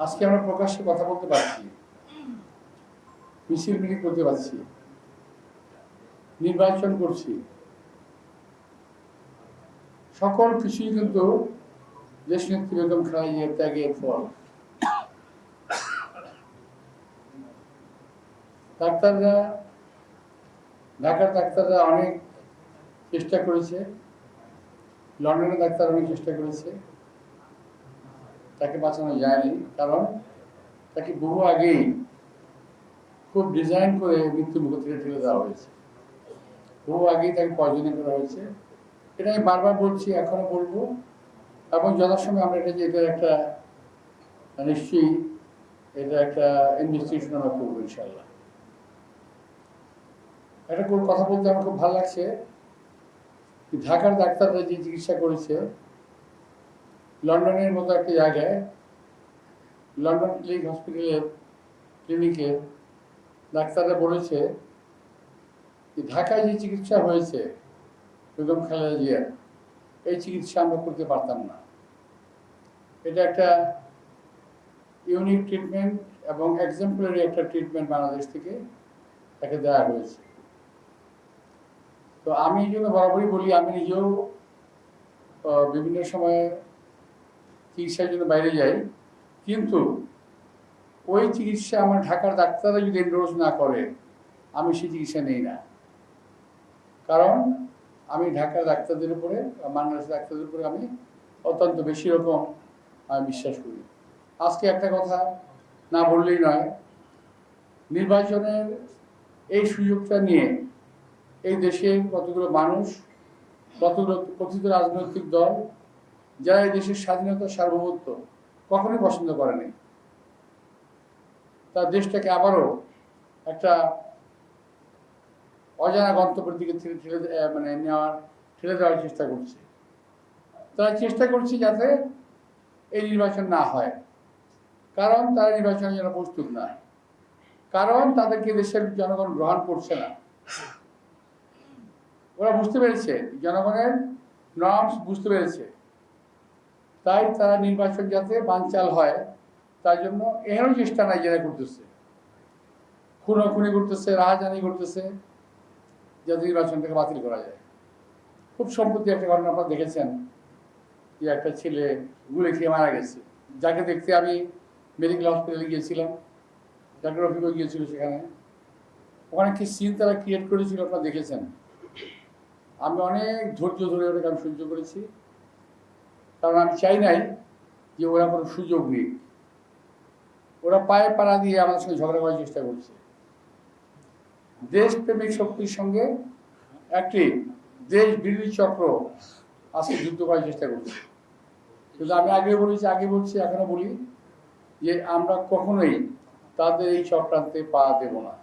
আজকে আমরা প্রকাশ্যে কথা বলতে পারছি, মিছিল মিটিং করতে পারছি, নির্বাচন করছি, সকল কিছুই কিন্তু দেশনেত্রী বেগম খালেদা জিয়ার ত্যাগের ফল। ডাক্তাররা, ঢাকার ডাক্তাররা অনেক চেষ্টা করেছে, লন্ডনের ডাক্তার অনেক চেষ্টা করেছে, তাকে বাঁচানো যায়নি। কারণ তাকে বহু আগেই খুব ডিজাইন করে মৃত্যুর মুখ থেকে ঠেলে দেওয়া হয়েছে, বহু আগেই তাকে পয়জনিং করা হয়েছে। এটা আমি বারবার বলছি, এখনো বলবো, এবং যথাসময়ে আমরা এটার একটা নিশ্চয়ই এটা একটা ইনভেস্টিগেশন আমরা করবো ইনশাল্লাহ। একটা কথা বলতে আমার খুব ভালো লাগছে, ঢাকার ডাক্তাররা যে চিকিৎসা করেছে লন্ডনের মতো একটা জায়গায়, লন্ডন ক্লিনিকে ডাক্তাররা বলেছে যে ঢাকায় যে চিকিৎসা হয়েছে বেগম খালেদা জিয়ার, এই চিকিৎসা আমরা করতে পারতাম না। এটা একটা ইউনিক ট্রিটমেন্ট এবং এক্সাম্পলারি একটা ট্রিটমেন্ট বাংলাদেশ থেকে তাকে দেওয়া হয়েছে। তো আমি এই জন্য বরাবরই বলি, আমি নিজেও বিভিন্ন সময়ে চিকিৎসার জন্য বাইরে যাই, কিন্তু ওই চিকিৎসা আমার ঢাকার ডাক্তাররা যদি এন্ডোর্স না করে আমি সেই চিকিৎসা নেই না। কারণ আমি ঢাকার ডাক্তারদের উপরে, বাংলাদেশের ডাক্তারদের উপরে আমি অত্যন্ত বেশি রকম আমি বিশ্বাস করি। আজকে একটা কথা না বললেই নয়, নির্বাচনের এই সুযোগটা নিয়ে এই দেশের কতগুলো মানুষ, কতগুলো কথিত রাজনৈতিক দল, যারা এই দেশের স্বাধীনতা সার্বভৌমত্ব কখনোই পছন্দ করেনি, তার দেশটাকে আবারও একটা অজানা গন্তব্যের দিকে ঠেলে দেওয়ার চেষ্টা করছে। তারা চেষ্টা করছে যাতে এই নির্বাচন না হয়, কারণ তারা নির্বাচনের জন্য প্রস্তুত নয়, কারণ তাদেরকে দেশের জনগণ গ্রহণ করছে না। ওরা বুঝতে পেরেছে, জনগণের নর্মস বুঝতে পেরেছে, তাই তারা নির্বাচন যাতে বানচাল হয় তার জন্য এহেন চেষ্টা নাইজেরিয়া করতেছে, খুনোখুনি করতেছে, রাহাজানি করতেছে, যাতে নির্বাচনটাকে বাতিল করা যায়। খুব সম্প্রতি একটা ঘটনা আপনারা দেখেছেন যে একটা ছেলে গুলি খেয়ে মারা গেছে, যাকে দেখতে আমি মেডিকেল হসপিটালে গিয়েছিলাম, ডাক্তার রফিকও গিয়েছিল সেখানে। ওখানে কি সিন তারা ক্রিয়েট করেছিল আপনারা দেখেছেন। আমি অনেক ধৈর্য ধরে ওটাকে আমি সহ্য করেছি, কারণ আমি চাই নাই যে ওরা কোনো সুযোগ নেই। ওরা পায়ে পাড়া দিয়ে আমাদের সঙ্গে ঝগড়া করার চেষ্টা করছে। দেশপ্রেমিক শক্তির সঙ্গে একটি দেশ বিরোধী চক্র আজকে যুদ্ধ করার চেষ্টা করছে। কিন্তু আমি আগে বলছি, এখনো বলি যে আমরা কখনোই তাদের এই চক্রান্তে পা দেব না।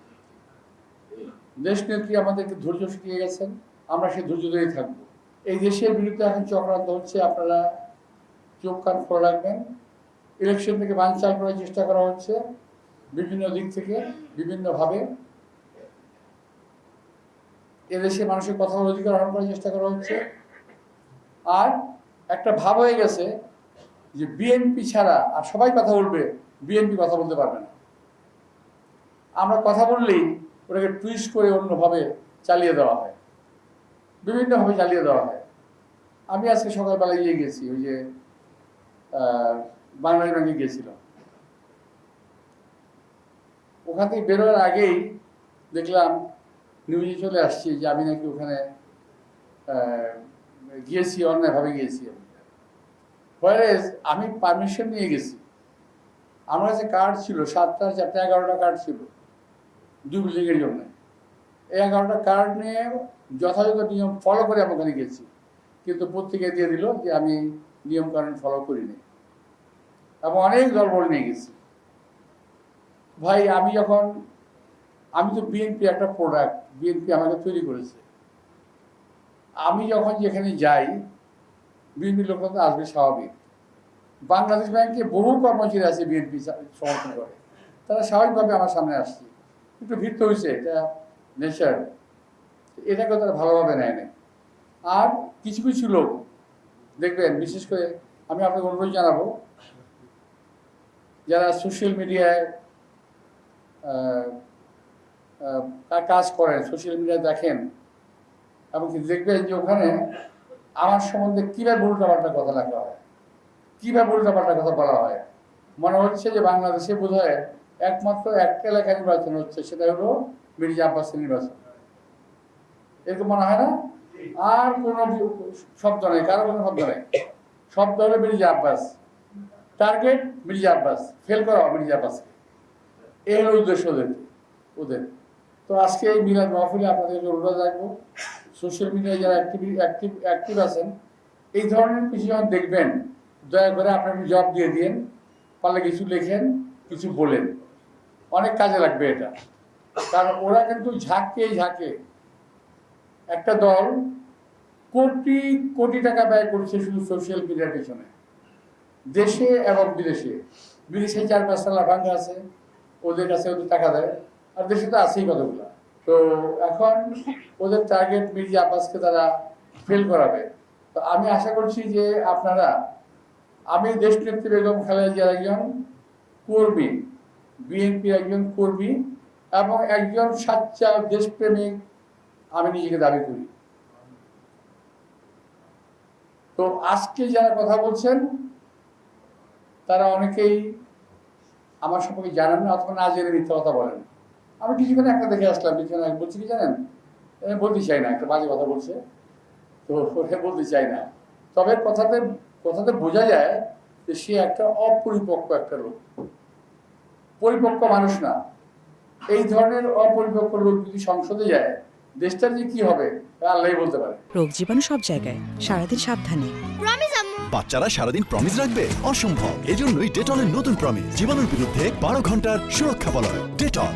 দেশ নেত্রী আমাদেরকে ধৈর্য শিখিয়ে গেছেন, আমরা সেই ধৈর্য ধরেই থাকবো। এই দেশের বিরুদ্ধে এখন চক্রান্ত হচ্ছে, আপনারা চোখ কান খোলা রাখবেন। ইলেকশন থেকে বানচাল করার চেষ্টা করা হচ্ছে বিভিন্ন দিক থেকে, বিভিন্নভাবে। এদেশে মানুষের কথা অধিকার হরণ করার চেষ্টা করা হচ্ছে। আর একটা ভাব হয়ে গেছে যে বিএনপি ছাড়া আর সবাই কথা বলবে, বিএনপি কথা বলতে পারবে না। আমরা কথা বললেই ওটাকে টুইস্ট করে অন্যভাবে চালিয়ে দেওয়া হয়, বিভিন্নভাবে চালিয়ে দেওয়া হয়। আমি আজকে সকালবেলা গেছি, ওই যে বাংলাদেশ ব্যাংকে গিয়েছিলাম। ওখান থেকে বেরোয়ার আগেই দেখলাম নিউজে চলে আসছি যে আমি নাকি ওখানে গিয়েছি, অন্যায়ভাবে গিয়েছি। হোয়ারেজ আমি পারমিশন নিয়ে গেছি, আমার কাছে কার্ড ছিল 7টা 4টা 11টা কার্ড ছিল বিল্ডিংয়ের জন্য। এই 11টা কার্ড নিয়ে যথাযথ নিয়ম ফলো করে আমি ওখানে গেছি, কিন্তু পত্রিকায় দিয়ে দিল যে আমি নিয়মকানুন ফলো করিনি, এবং অনেক দলবল নিয়ে গেছি। ভাই আমি তো বিএনপি একটা প্রোডাক্ট, বিএনপি আমাকে তৈরি করেছে। আমি যখন যেখানে যাই বিএনপির লোকরা তো আসবে স্বাভাবিক। বাংলাদেশ ব্যাংকে বহু কর্মচারী আছে বিএনপি সমর্থন করে, তারা স্বাভাবিকভাবে আমার সামনে আসছে। একটু ভিড় তো হয়েছে, এটা নেচার, এটাকেও তারা ভালোভাবে নেয় না। আর কিছু কিছু লোক দেখবেন, বিশেষ করে আমি আপনাকে অনুরোধ জানাবো, যারা সোশ্যাল মিডিয়ায় কাজ করেন, সোশ্যাল মিডিয়ায় দেখেন, এমনকি দেখবেন যে ওখানে আমার সম্বন্ধে কীভাবে উল্টাপাল্টা কথা লেখা হয়, কীভাবে উল্টাপাল্টা কথা বলা হয়। মনে হচ্ছে যে বাংলাদেশে বোধহয় একমাত্র একটা এলাকা নির্বাচন হচ্ছে, সেটা হলো মির্জা আব্বাসের নির্বাচন। এরকম মনে হয় না? আর কোনো শব্দ নেই, কারো কোনো শব্দ নেই, শব্দ হলো মির্জা আব্বাস, টার্গেট মির্জা আব্বাস, ফেল করা মির্জা আব্বাসকে, এই হলো উদ্দেশ্য ওদের। তো আজকে এই মিলাদ মাহফিলে আপনাদেরকে অনুরোধ রাখবো, সোশ্যাল মিডিয়ায় যারা অ্যাক্টিভ আছেন, এই ধরনের কিছু যখন দেখবেন, দয়া করে আপনার জব দিয়ে দিন, পারলে কিছু লেখেন, কিছু বলেন, অনেক কাজে লাগবে এটা। কারণ ওরা কিন্তু ঝাঁকে একটা দল কোটি কোটি টাকা ব্যয় করছে শুধু সোশ্যাল মিডিয়ার পেছনে, দেশে এবং বিদেশে। বিদেশে 4-5টা লাফাঙ্গা আছে, ওদের কাছে ওদের টাকা দেয়, আর দেশে তো আছেই কতগুলো। তো এখন ওদের টার্গেট মির্জা আব্বাসকে তারা ফেল করাবে। তো আমি আশা করছি যে আপনারা, আমি দেশনেত্রী বেগম খালেদা জিয়ার একজন কর্মী, বিএনপির একজন কর্মী এবং একজন সাচ্চা দেশপ্রেমিক আমি নিজেকে দাবি করি। তো আজকে যারা কথা বলছেন তারা অনেকেই আমার সম্পর্কে জানেন না, অথবা না জেনে মিথ্যা কথা বলেন। আমি কিছুক্ষণ একটা দেখে আসলাম, কিছুক্ষণ বলছি কি জানেন, বলতে চাই না, একটা বাজে কথা বলছে, তো বলতে চাই না। তবে কথাতে বোঝা যায় যে সে একটা অপরিপক্ক একটা লোক, পরিপক্ক মানুষ না। এই ধরনের অপরিপক্ক লোক যদি সংসদে যায়, দেশটার যে কি হবে আল্লাহই বলতে পারে। রোগ জীবাণু সব জায়গায়, সারাদিন সাবধানে। বাচ্চারা সারাদিন প্রমিস রাখবে? অসম্ভব। এজন্যই ডেটলের নতুন প্রমিস, জীবাণুর বিরুদ্ধে 12 ঘন্টার সুরক্ষা বলয়। ডেটল।